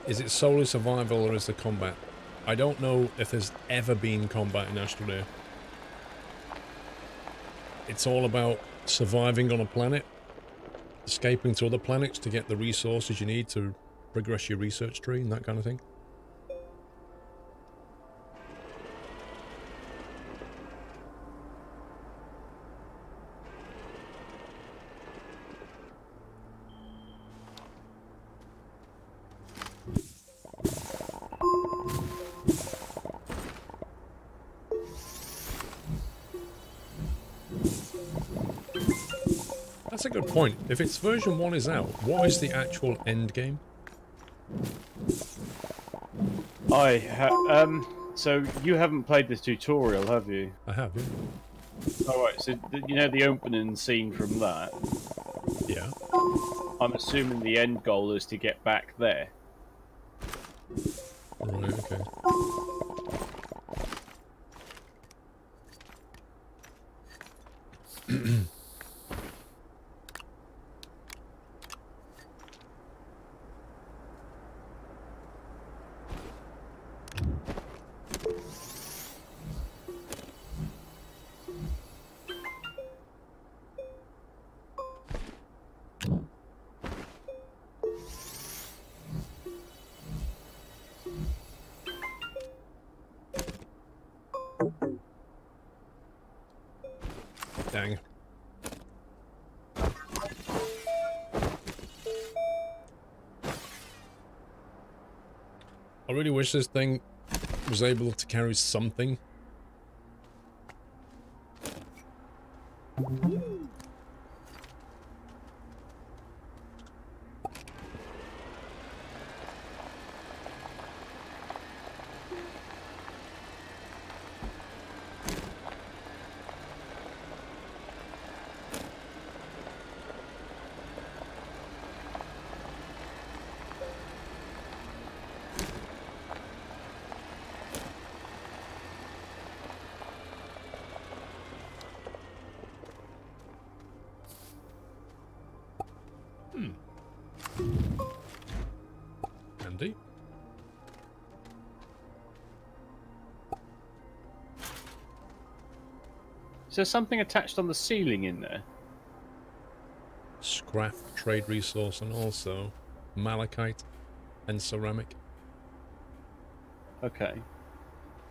Is it solely survival or is there combat? I don't know if there's ever been combat in Astroneer. It's all about surviving on a planet, escaping to other planets to get the resources you need to progress your research tree and that kind of thing. That's a good point. If its version 1 is out, what is the actual end game? So you haven't played this tutorial, have you? I have, yeah. Alright, so you know the opening scene from that? Yeah. I'm assuming the end goal is to get back there. Right, okay. Dang. I really wish this thing was able to carry something. Handy. Is there something attached on the ceiling in there? Scrap, trade resource, and also malachite and ceramic. Okay.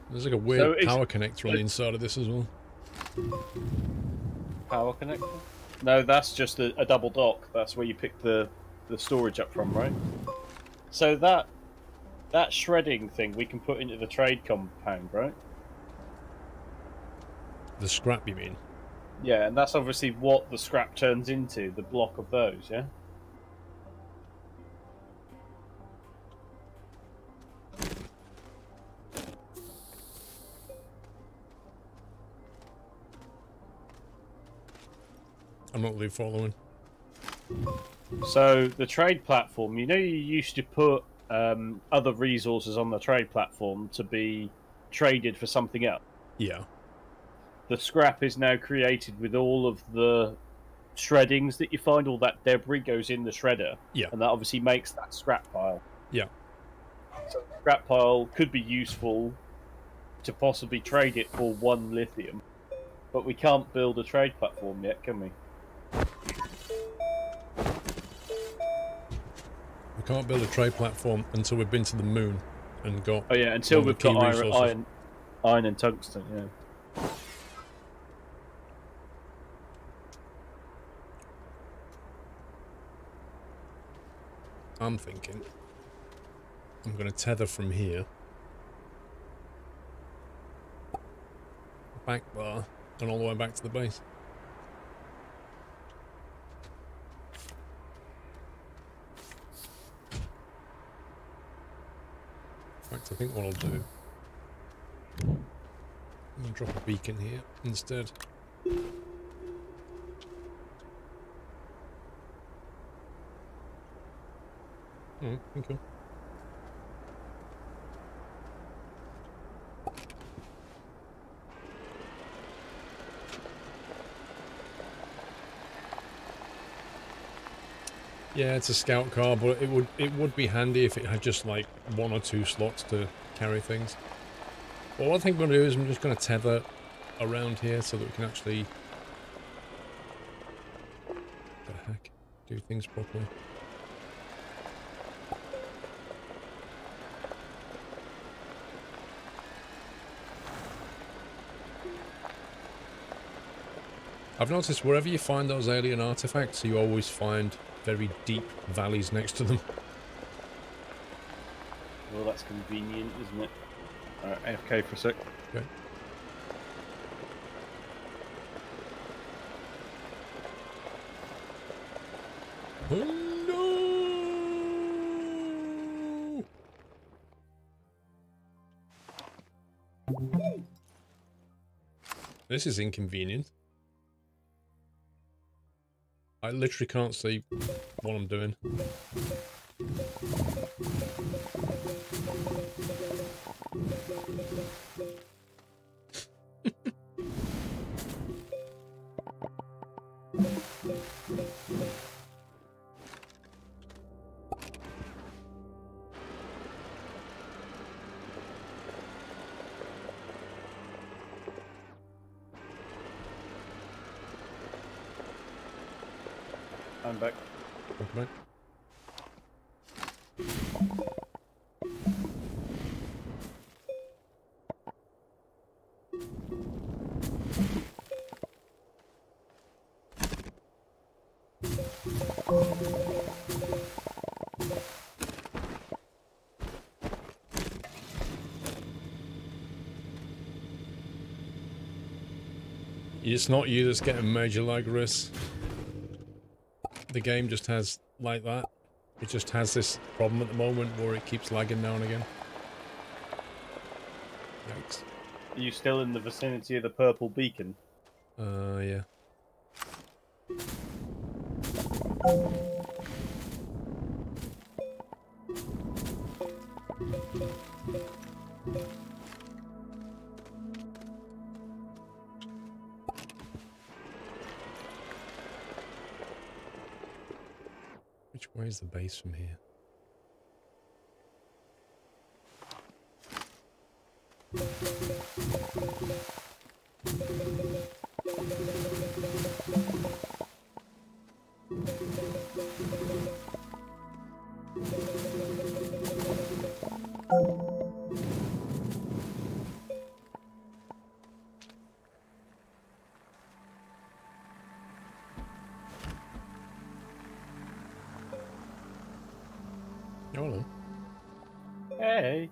There's like a weird power connector on the inside of this as well. Power connector? No, that's just a double dock. That's where you pick the storage up from, right? So that shredding thing we can put into the trade compound, right? The scrap, you mean? Yeah, and that's obviously what the scrap turns into, the block of those, yeah? I'm not really following. So the trade platform, you know, you used to put other resources on the trade platform to be traded for something else. Yeah. The scrap is now created with all of the shreddings that you find. All that debris goes in the shredder. Yeah. And that obviously makes that scrap pile. Yeah. So the scrap pile could be useful to possibly trade it for 1 lithium. But we can't build a trade platform yet, can we? We can't build a trade platform until we've been to the moon and got... Oh yeah, until we've got iron and tungsten, yeah. I'm thinking I'm going to tether from here, back bar, and all the way back to the base. In fact, I think what I'll do, I'm going to drop a beacon here instead. Thank you. Yeah, it's a scout car, but it would be handy if it had just like 1 or 2 slots to carry things. But what I think I'm going to do is I'm just going to tether around here so that we can actually, the heck, do things properly. I've noticed wherever you find those alien artifacts, you always find very deep valleys next to them. Well, that's convenient, isn't it? Alright, AFK for a sec. Okay. Oh, no! This is inconvenient. I literally can't see what I'm doing. I'm back. Okay. It's not you that's getting major lag risks. The game just has like that. It just has this problem at the moment where it keeps lagging now and again. Yikes. Are you still in the vicinity of the purple beacon? Yeah. Which way is the base from here? Oh, hello. Hey!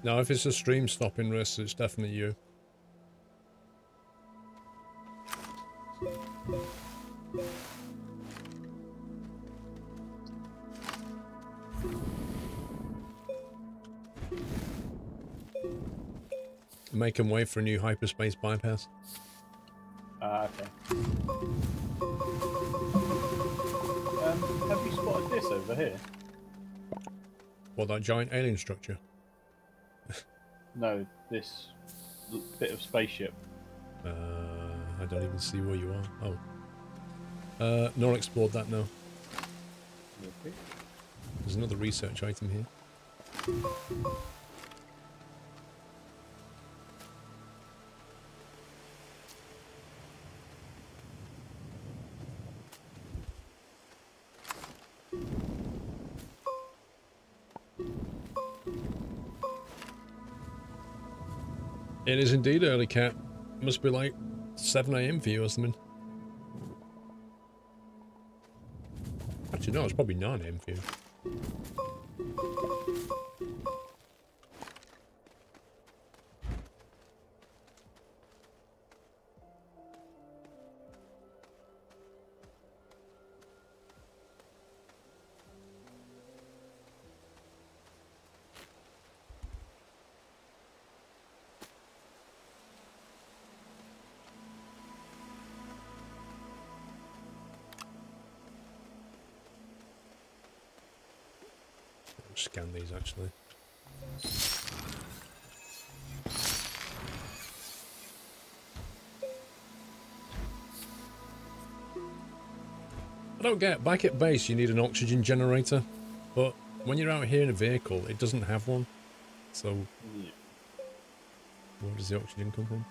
Now, if it's a stream stopping risk, it's definitely you. Making way for a new hyperspace bypass. Okay. Have you spotted this over here? What, that giant alien structure? No, this bit of spaceship. I don't even see where you are. Oh. Not explored that, no. Okay. There's another research item here. It is indeed early, Cat. Must be like 7 AM for you or something. Actually, no, it's probably 9 AM for you. Scan these actually. I don't get, back at base you need an oxygen generator, but when you're out here in a vehicle, it doesn't have one. So, Yeah. where does the oxygen come from?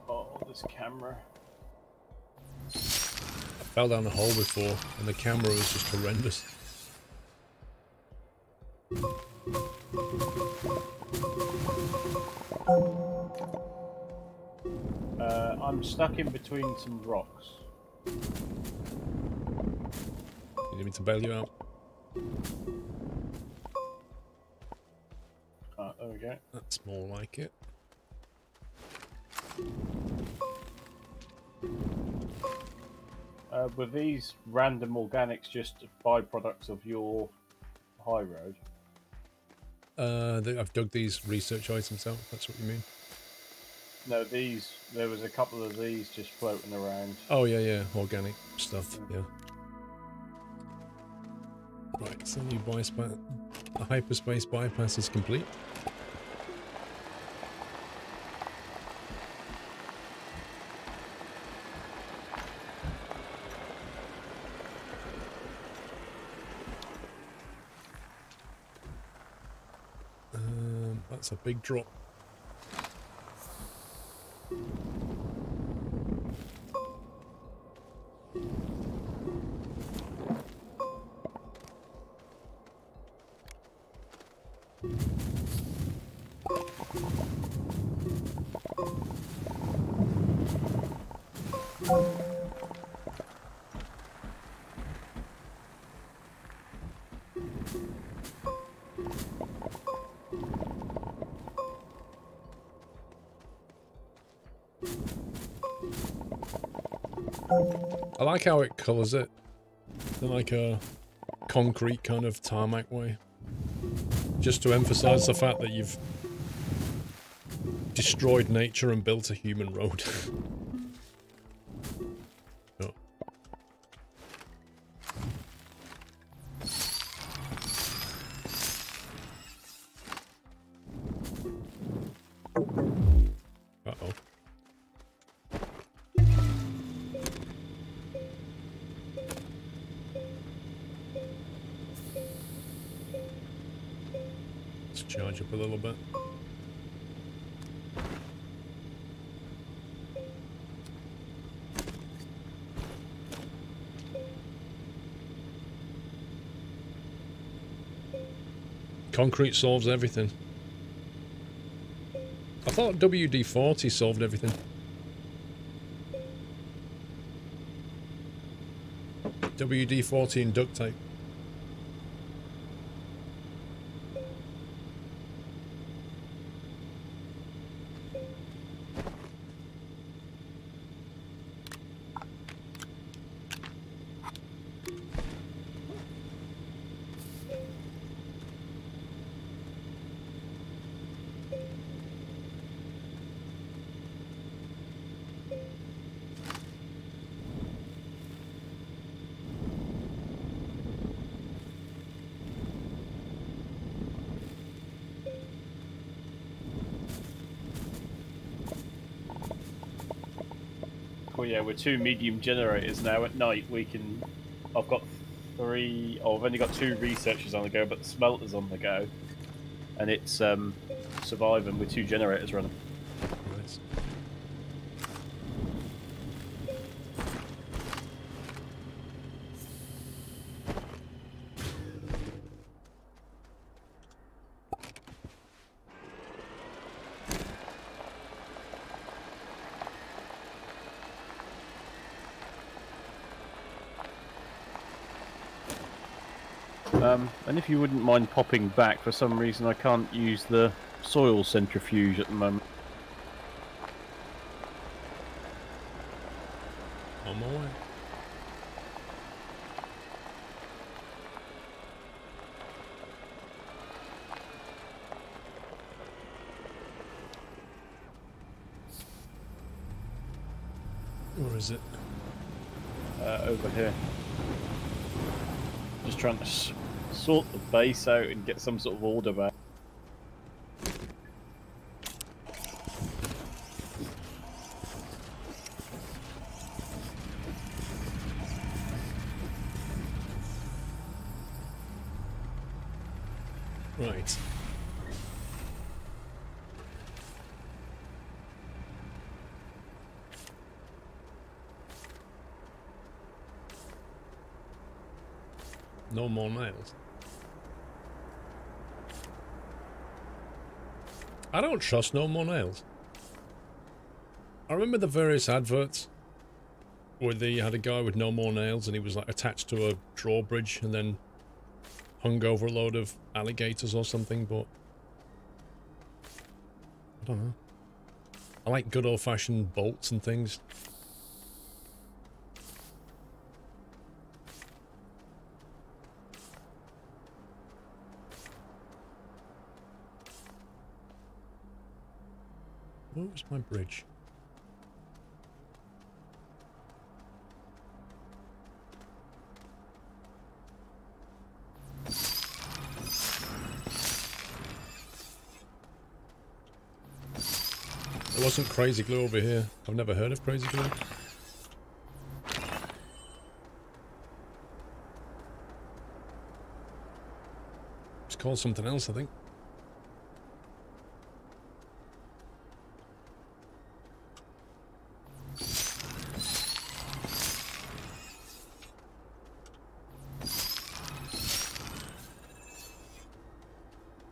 Oh, this camera. I fell down a hole before, and the camera was just horrendous. I'm stuck in between some rocks. You need me to bail you out? There we go. That's more like it. Were these random organics just byproducts of your high road? I've dug these research items out, if that's what you mean. No, there was a couple of these just floating around. Oh, yeah, yeah, organic stuff, yeah. Right, so new the hyperspace bypass is complete. That's a big drop. I like how it colours it in like a concrete kind of tarmac way. Just to emphasise the fact that you've destroyed nature and built a human road. Oh. Uh-oh. Let's charge up a little bit. Concrete solves everything. I thought WD-40 solved everything. WD-40 and duct tape. Well, yeah, we're two medium generators now. At night, I've got three. Oh, I've only got two researchers on the go, but the smelter's on the go, and it's surviving with two generators running. Nice. And if you wouldn't mind popping back, for some reason I can't use the soil centrifuge at the moment. On my way. Where is it? Over here. Just trying to sort the base out and get some sort of order back. Right. No more nails. I don't trust no more nails. I remember the various adverts where they had a guy with no more nails and he was like attached to a drawbridge and then hung over a load of alligators or something, but I don't know. I like good old-fashioned bolts and things. Where was my bridge? It wasn't Crazy Glue over here. I've never heard of Crazy Glue. It's called something else, I think.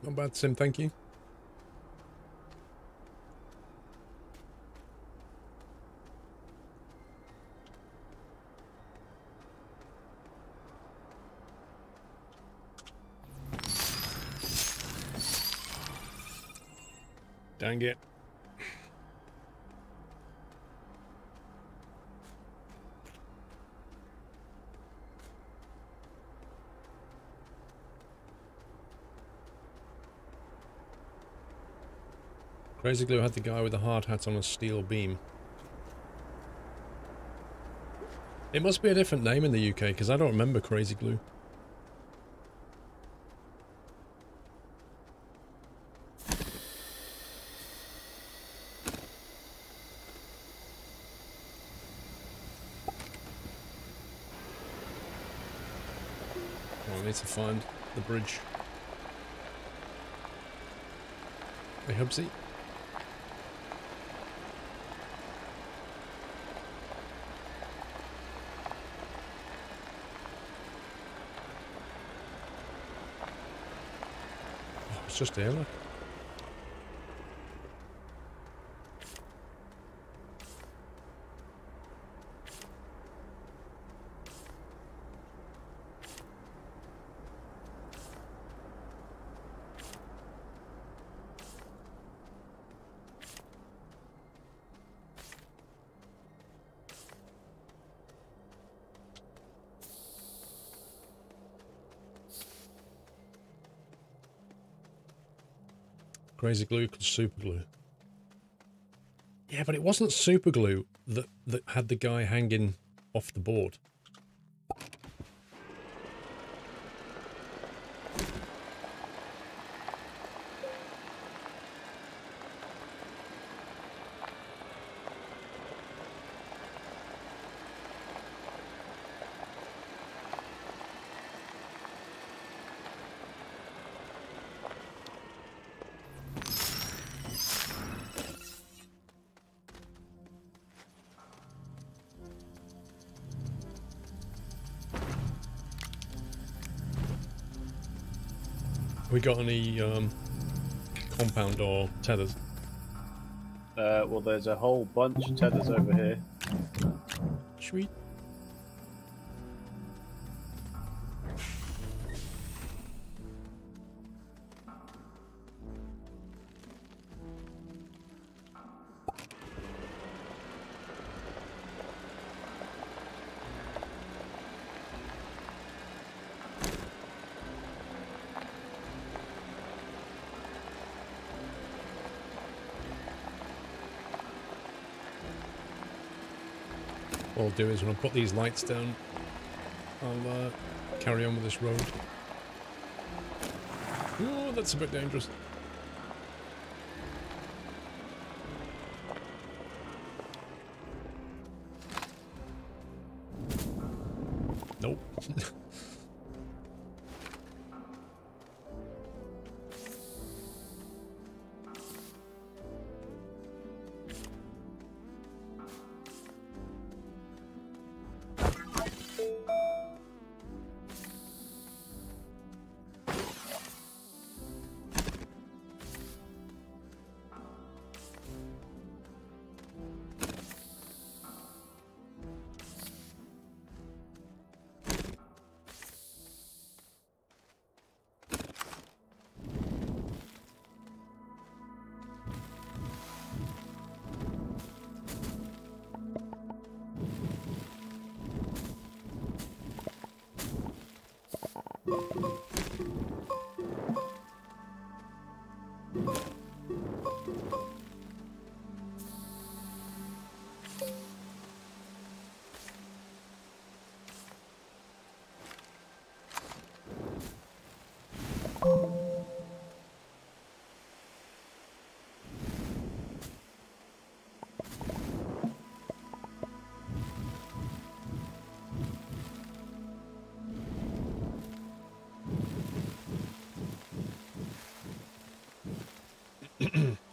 Not bad, Sim, thank you. Dang it. Crazy Glue had the guy with the hard hat on a steel beam. It must be a different name in the UK, because I don't remember Crazy Glue. Oh, I need to find the bridge. Hey, Hubsy. It's just here, look. Crazy Glue called Super Glue. Yeah, but it wasn't Super Glue that had the guy hanging off the board. We got any compound or tethers? Well, there's a whole bunch of tethers over here. Sweet. What I'll do is when I put these lights down, I'll carry on with this road. Oh, that's a bit dangerous. Nope.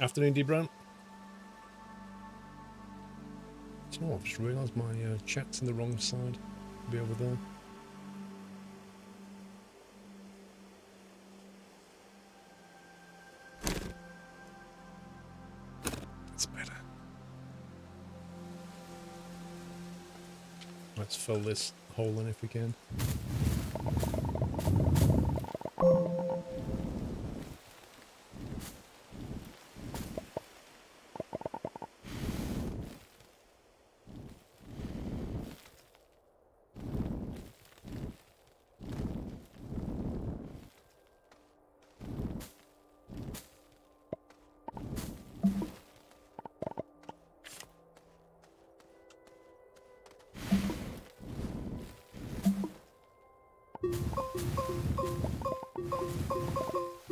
Afternoon, D. Brown. Do you know what? I've just realised my chat's in the wrong side. It'll be over there. That's better. Let's fill this hole in if we can.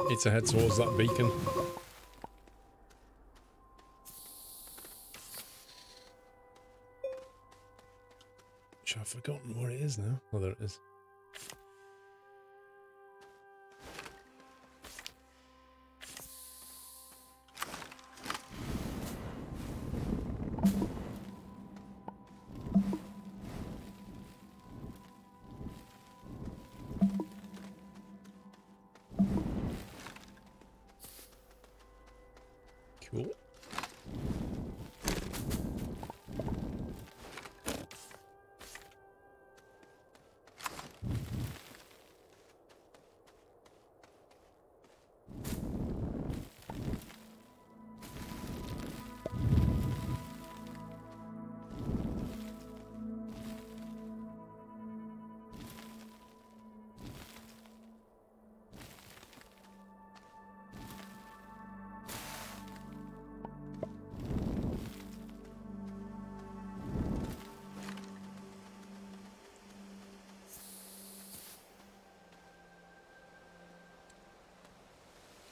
Need to head towards that beacon. Which I've forgotten where it is now. Oh, there it is. Cool.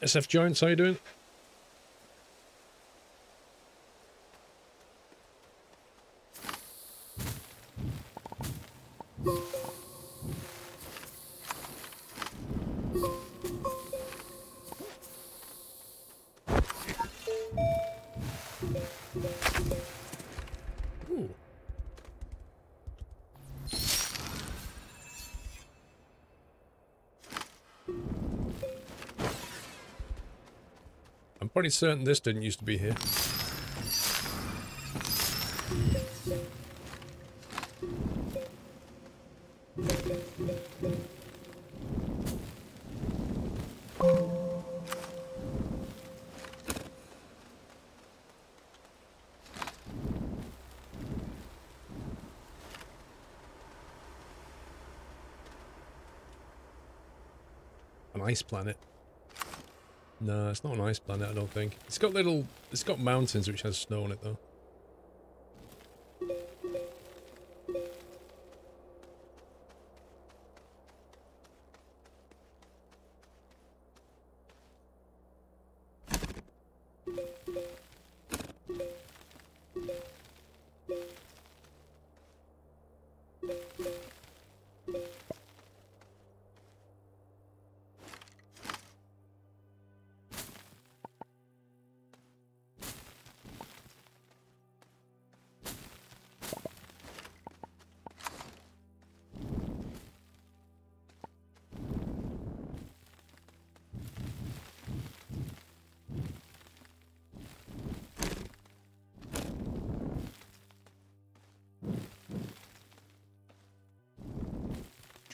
SF Jones, how you doing? Ooh. I'm pretty certain this didn't used to be here. An ice planet. No, it's not an ice planet, I don't think. It's got mountains which has snow on it though.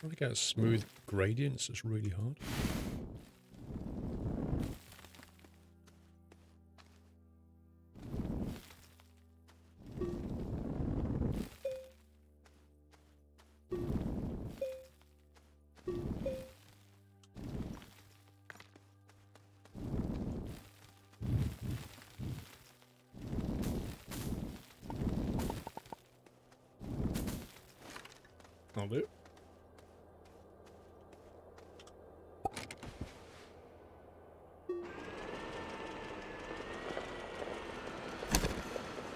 Trying to get smooth gradients is really hard. I'll do.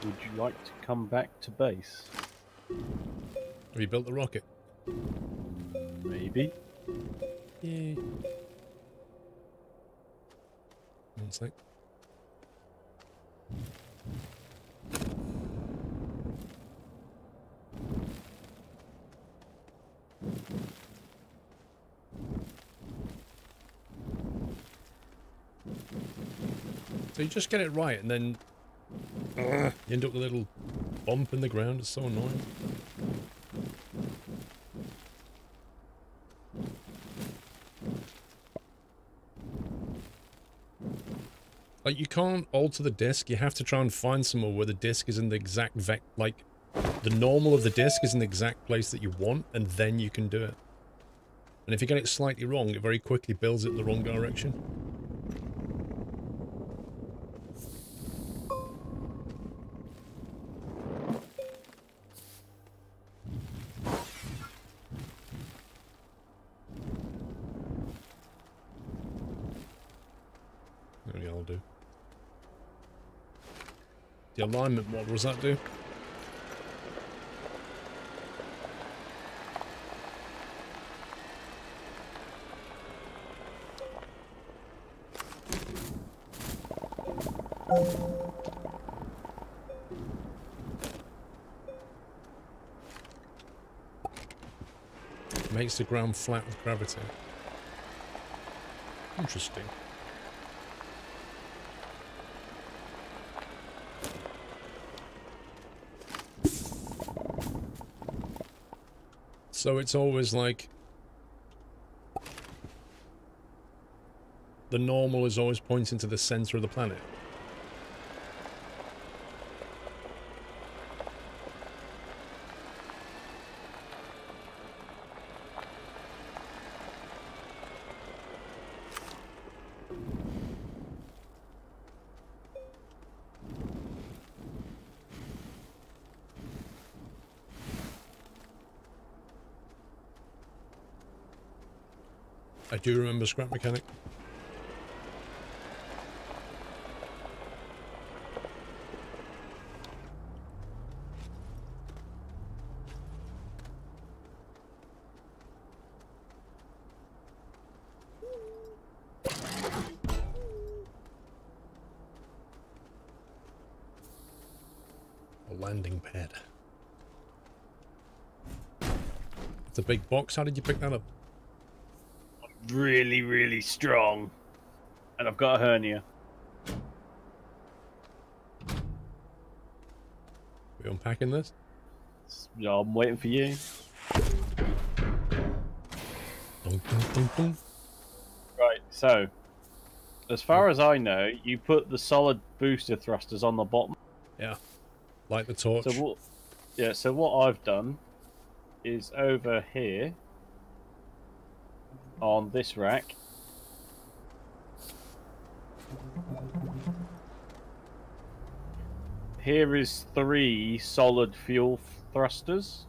Would you like to come back to base? Have you built the rocket? Maybe. Yeah. One sec. So you just get it right, and then you end up with a little bump in the ground. It's so annoying. Like, you can't alter the disc. You have to try and find somewhere where the disc is in the exact like, the normal of the disc is in the exact place that you want, and then you can do it. And if you get it slightly wrong, it very quickly builds it in the wrong direction. Maybe I'll do. The alignment, what does that do? Makes the ground flat with gravity. Interesting. So it's always like the normal is always pointing to the center of the planet. I do remember Scrap Mechanic. A landing pad. It's a big box. How did you pick that up? Really, really strong. And I've got a hernia. We unpacking this? Yeah, I'm waiting for you. Dun, dun, dun, dun. Right, so as far as I know, you put the solid booster thrusters on the bottom. Yeah. Like the torch. So what I've done is over here on this rack. Here is 3 solid fuel thrusters,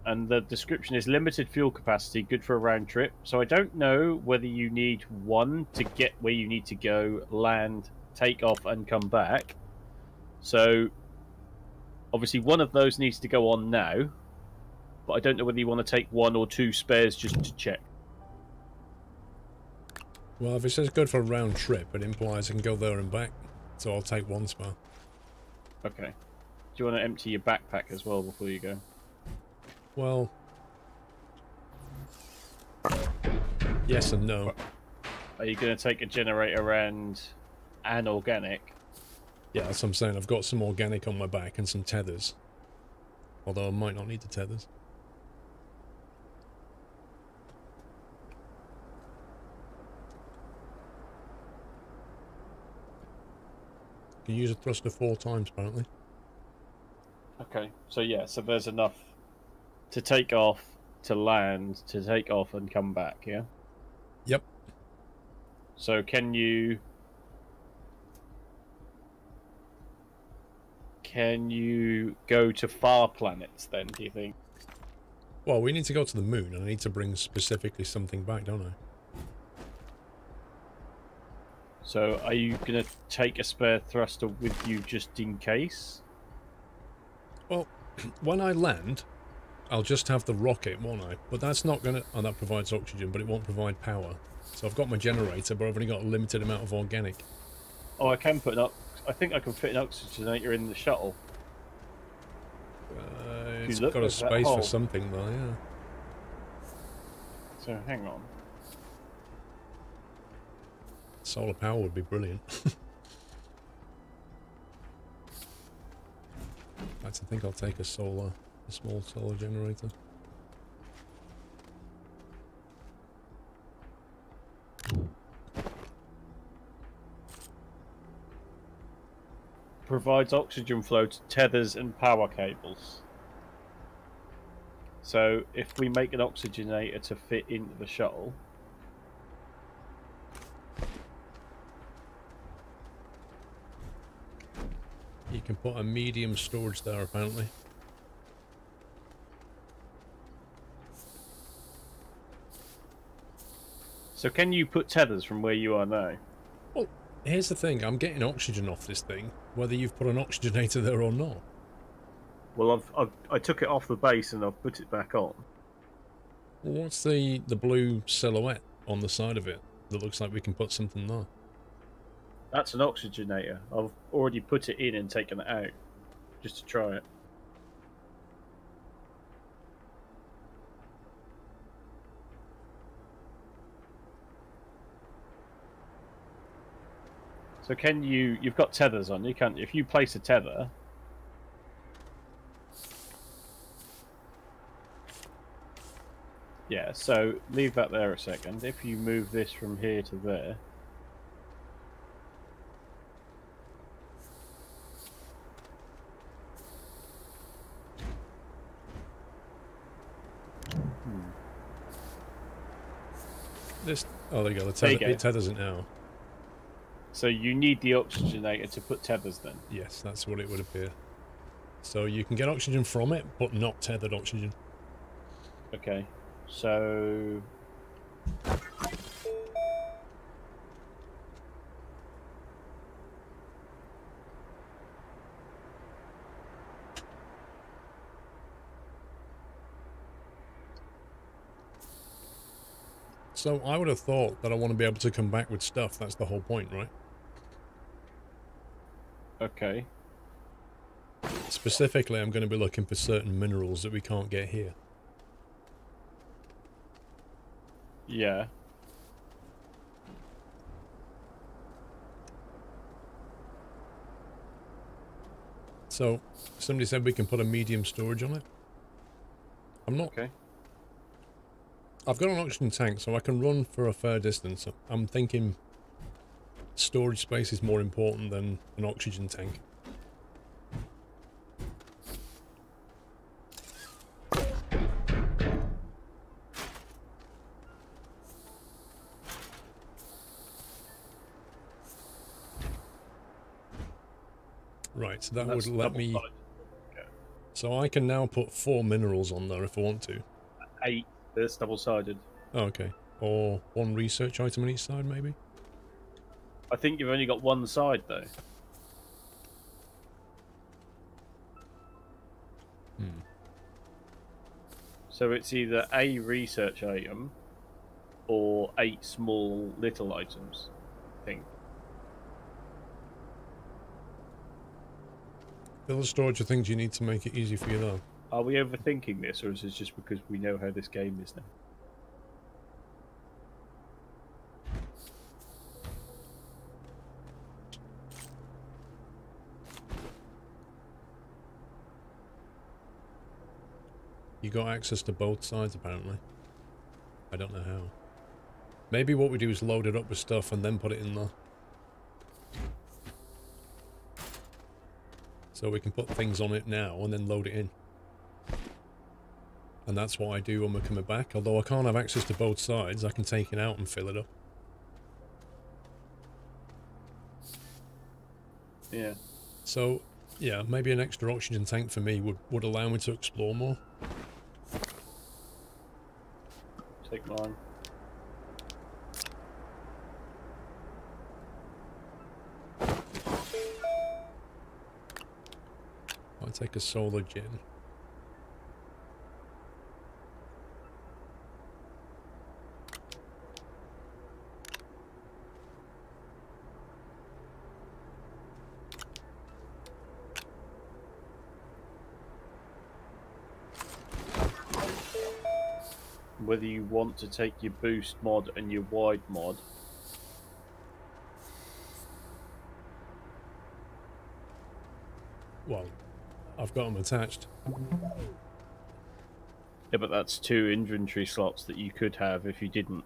and the description is limited fuel capacity, good for a round trip. So I don't know whether you need 1 to get where you need to go, land, take off, and come back. So obviously one of those needs to go on now, but I don't know whether you want to take 1 or 2 spares just to check. Well, if it says good for a round trip, it implies I can go there and back. So I'll take 1 spare. Okay. Do you want to empty your backpack as well before you go? Well, yes and no. Are you going to take a generator and an organic? Yeah, that's what I'm saying. I've got some organic on my back and some tethers. Although I might not need the tethers. You can use a thruster 4 times, apparently. Okay, so yeah, so there's enough to take off, to land, to take off and come back, yeah? Yep. So can you go to far planets then, do you think? Well, we need to go to the moon, and I need to bring specifically something back, don't I? So are you going to take a spare thruster with you just in case? Well, when I land, I'll just have the rocket, won't I? But that's not going to... Oh, that provides oxygen, but it won't provide power. So I've got my generator, but I've only got a limited amount of organic. Oh, I can put I think I can fit an oxygenator in the shuttle. It's got a space for something, though, yeah. So, hang on. Solar power would be brilliant. I think I'll take a small solar generator. Provides oxygen flow to tethers and power cables. So if we make an oxygenator to fit into the shuttle, you can put a medium storage there, apparently. so can you put tethers from where you are now? Well, here's the thing. I'm getting oxygen off this thing, whether you've put an oxygenator there or not. Well, I took it off the base and I've put it back on. Well, what's the blue silhouette on the side of it that looks like we can put something there? That's an oxygenator. I've already put it in and taken it out, just to try it. So can you've got tethers on, you can't, if you place a tether, yeah, so leave that there a second. If you move this from here to there, This... Oh, there you go. It tethers it now. So you need the oxygenator to put tethers then? Yes, that's what it would appear. So you can get oxygen from it, but not tethered oxygen. Okay, so... So I would have thought that I want to be able to come back with stuff. That's the whole point, right? Okay. Specifically, I'm going to be looking for certain minerals that we can't get here. Yeah. So, somebody said we can put a medium storage on it. I'm not... Okay. I've got an oxygen tank, so I can run for a fair distance. I'm thinking storage space is more important than an oxygen tank. Right, so that would let me... So I can now put 4 minerals on there if I want to. 8. It's double-sided. Oh, okay. Or 1 research item on each side, maybe? I think you've only got one side, though. So it's either a research item or 8 small little items, I think. The other storage of things you need to make it easy for you, though. Are we overthinking this, or is this just because we know how this game is now? You got access to both sides, apparently. I don't know how. Maybe what we do is load it up with stuff and then put it in there. So we can put things on it now and then load it in. And that's what I do when we're coming back. Although I can't have access to both sides, I can take it out and fill it up. Yeah. So, yeah, maybe an extra oxygen tank for me would allow me to explore more. Take mine. I'll take a solar gen. Whether you want to take your boost mod and your wide mod. Well, I've got them attached. Yeah, but that's 2 inventory slots that you could have if you didn't.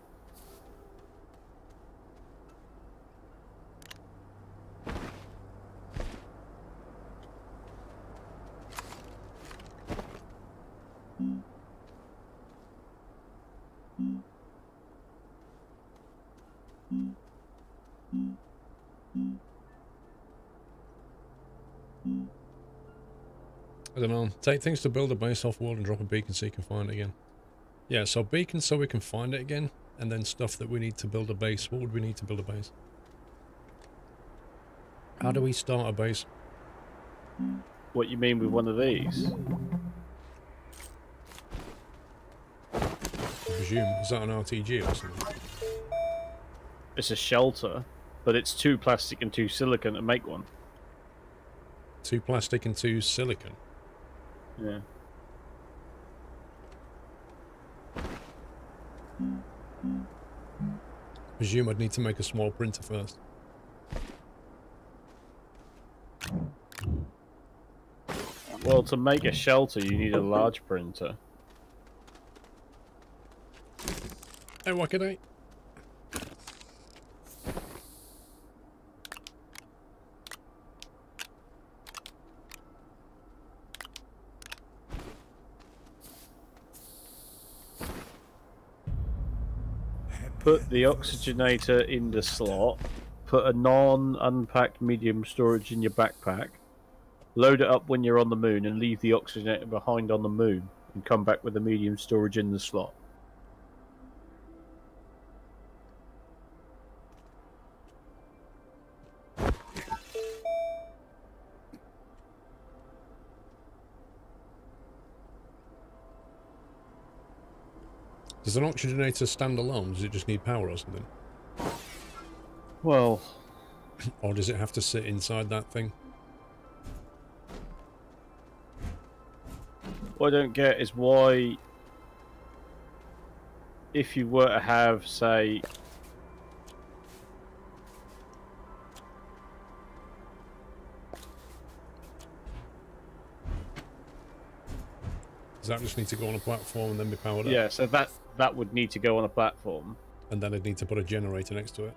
I don't know. Take things to build a base off-world and drop a beacon so you can find it again. Yeah, so beacons so we can find it again, and then stuff that we need to build a base. What would we need to build a base? How do we start a base? What you mean with one of these? I presume. Is that an RTG or something? It's a shelter, but it's 2 plastic and 2 silicon to make one. 2 plastic and 2 silicon? Yeah. Presume I'd need to make a small printer first. Well, to make a shelter, you need a large printer. Hey, Wackaday. Put the oxygenator in the slot, put a non-unpacked medium storage in your backpack, load it up when you're on the moon and leave the oxygenator behind on the moon, and come back with the medium storage in the slot. Does an oxygenator stand alone? Does it just need power or something? Well... Or does it have to sit inside that thing? What I don't get is why, if you were to have, say... Does that just need to go on a platform and then be powered up? Yeah, so that would need to go on a platform. And then I'd need to put a generator next to it.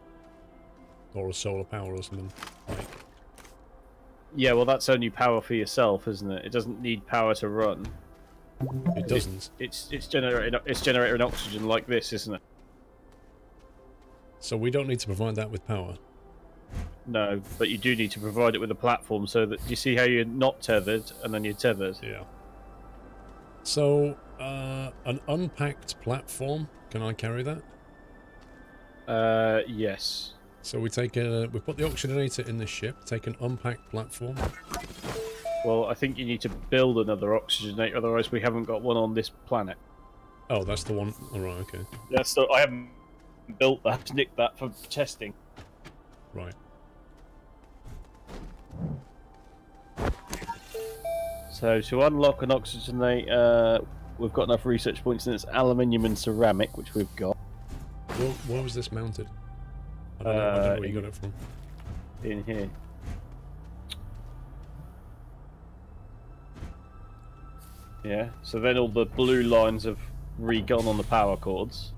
Or a solar power or something. Like. Yeah, well that's only power for yourself, isn't it? It doesn't need power to run. It doesn't. It's generating oxygen like this, isn't it? So we don't need to provide that with power. No, but you do need to provide it with a platform so that you see how you're not tethered and then you're tethered. Yeah. So, an unpacked platform, can I carry that? Yes. So we put the oxygenator in the ship, take an unpacked platform. Well, I think you need to build another oxygenator, otherwise we haven't got one on this planet. Oh, that's the one. Alright, okay. Yeah, so I haven't built that, nicked that for testing. Right. So to unlock an oxygenator, we've got enough research points, and it's aluminium and ceramic, which we've got. Where was this mounted? I don't know where you got it from. In here. Yeah, so then all the blue lines have re-gone on the power cords.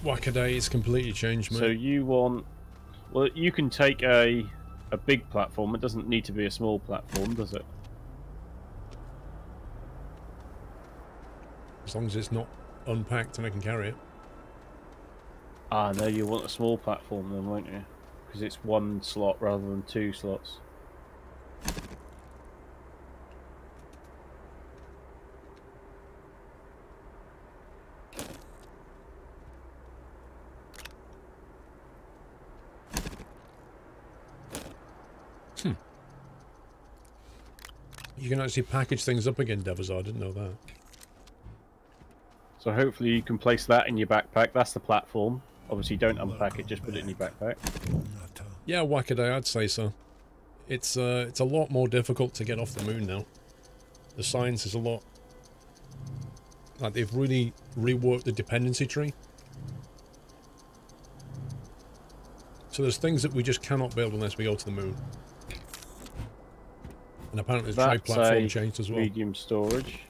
Wackaday, it's completely changed, mate. So you want... Well, you can take a big platform. It doesn't need to be a small platform, does it? As long as it's not unpacked and I can carry it. Ah, no, you want a small platform then, won't you? Because it's one slot rather than 2 slots. You can actually package things up again, Devers. I didn't know that. So hopefully you can place that in your backpack. That's the platform. Obviously don't unpack it, just put it in your backpack. Yeah, whackaday, I'd say so. It's a lot more difficult to get off the moon now. The science is a lot... Like, they've really reworked the dependency tree. So there's things that we just cannot build unless we go to the moon. And apparently the trade platform changed as well. Medium storage.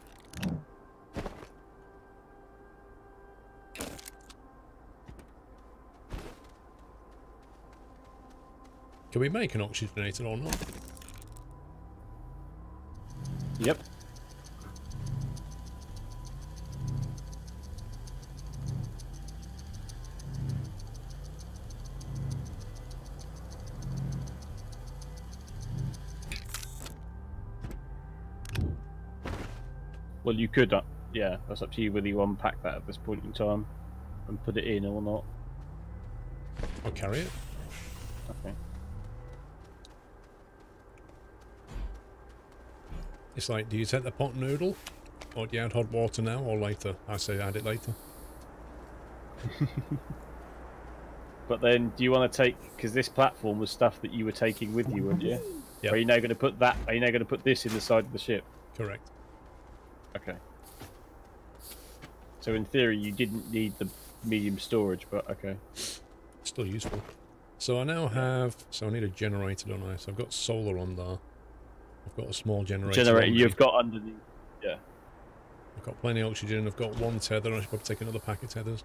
Can we make an oxygenator or not? Yep. Well, you could, yeah, that's up to you whether you unpack that at this point in time and put it in or not. Or carry it? Okay. It's like, do you take the pot noodle? Or do you add hot water now or later? I say add it later. But then, do you want to take, because this platform was stuff that you were taking with you, weren't you? Yeah. Are you now going to put that, are you now going to put this in the side of the ship? Correct. Okay. So in theory, you didn't need the medium storage, but okay. Still useful. So I now have... So I need a generator, don't I? So I've got solar on there. I've got a small generator. Generator you've got underneath. Yeah. I've got plenty of oxygen. I've got one tether. I should probably take another pack of tethers.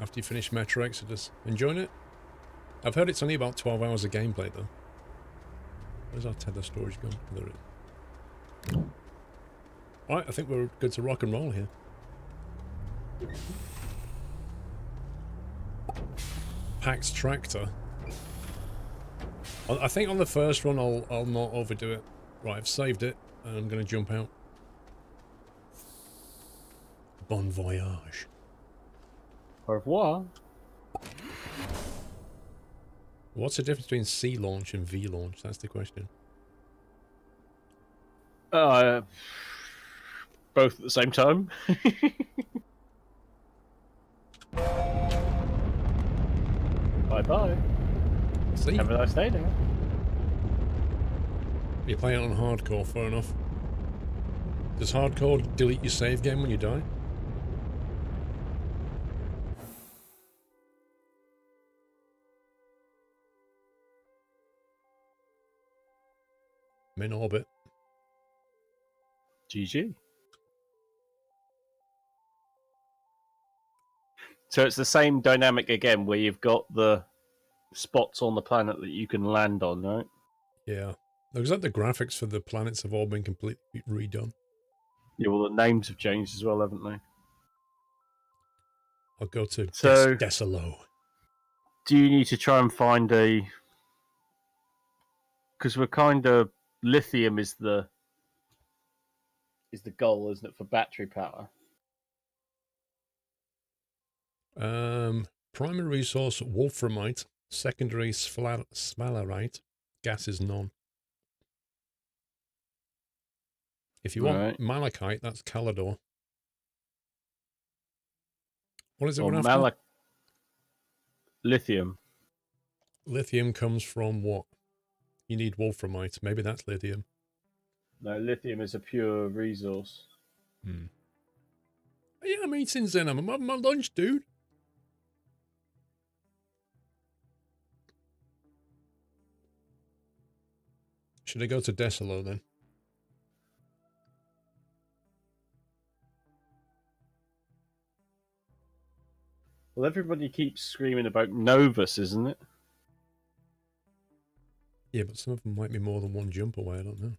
After you finish Metro Exodus. Enjoying it? I've heard it's only about 12 hours of gameplay, though. Where's our tether storage gone? There it is. Alright, I think we're good to rock and roll here. Pax Tractor. I think on the first run I'll not overdo it. Right, I've saved it and I'm going to jump out. Bon voyage. Au revoir. What's the difference between C launch and V launch? That's the question. Both at the same time. Bye-bye. See? Have a nice day now. You're playing on hardcore, fair enough. Does hardcore delete your save game when you die? I'm in orbit. GG. So it's the same dynamic again, where you've got the spots on the planet that you can land on, right? Yeah. Looks like the graphics for the planets have all been completely redone. Yeah, well, the names have changed as well, haven't they? I'll go to So, Desalo. do you need to try and find a... Because we're kind of... Lithium is the goal, isn't it, for battery power? Primary resource wolframite, secondary smalerite, gas is none. If you want malachite, that's Calidor. What is it? Well, lithium. Lithium comes from what? You need wolframite. Maybe that's lithium. No, lithium is a pure resource. Hmm. Yeah, I'm eating Zen. I'm having my lunch, dude. Should I go to Desalo then? Well, everybody keeps screaming about Novus, isn't it? Yeah, but some of them might be more than one jump away. I don't know.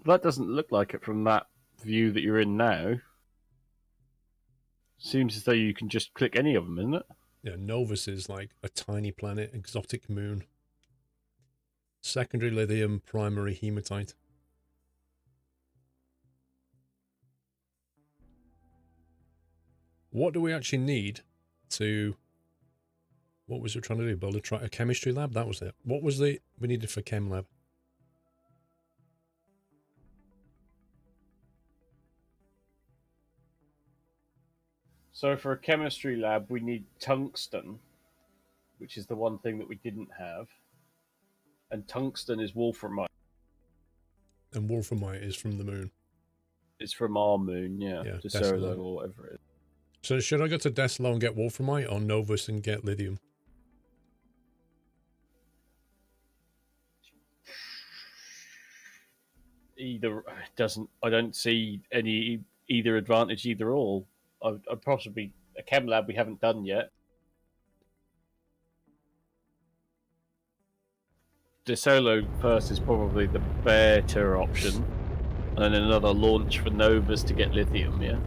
That doesn't look like it from that view that you're in now. Seems as though you can just click any of them, isn't it? Yeah, Novus is like a tiny planet, exotic moon. Secondary lithium, primary hematite. What do we actually need to... What was we trying to do? Build a chemistry lab? That was it. What was we needed for chem lab? So for a chemistry lab, we need tungsten, which is the one thing that we didn't have. And tungsten is wolframite. And wolframite is from the moon. It's from our moon, yeah. Desolo or whatever it is. So should I go to Desolo and get wolframite, or Novus and get lithium? Either doesn't. I don't see any either advantage either or. I'd possibly a chem lab we haven't done yet. DeSolo first is probably the better option, and then another launch for Novus to get lithium. Yeah.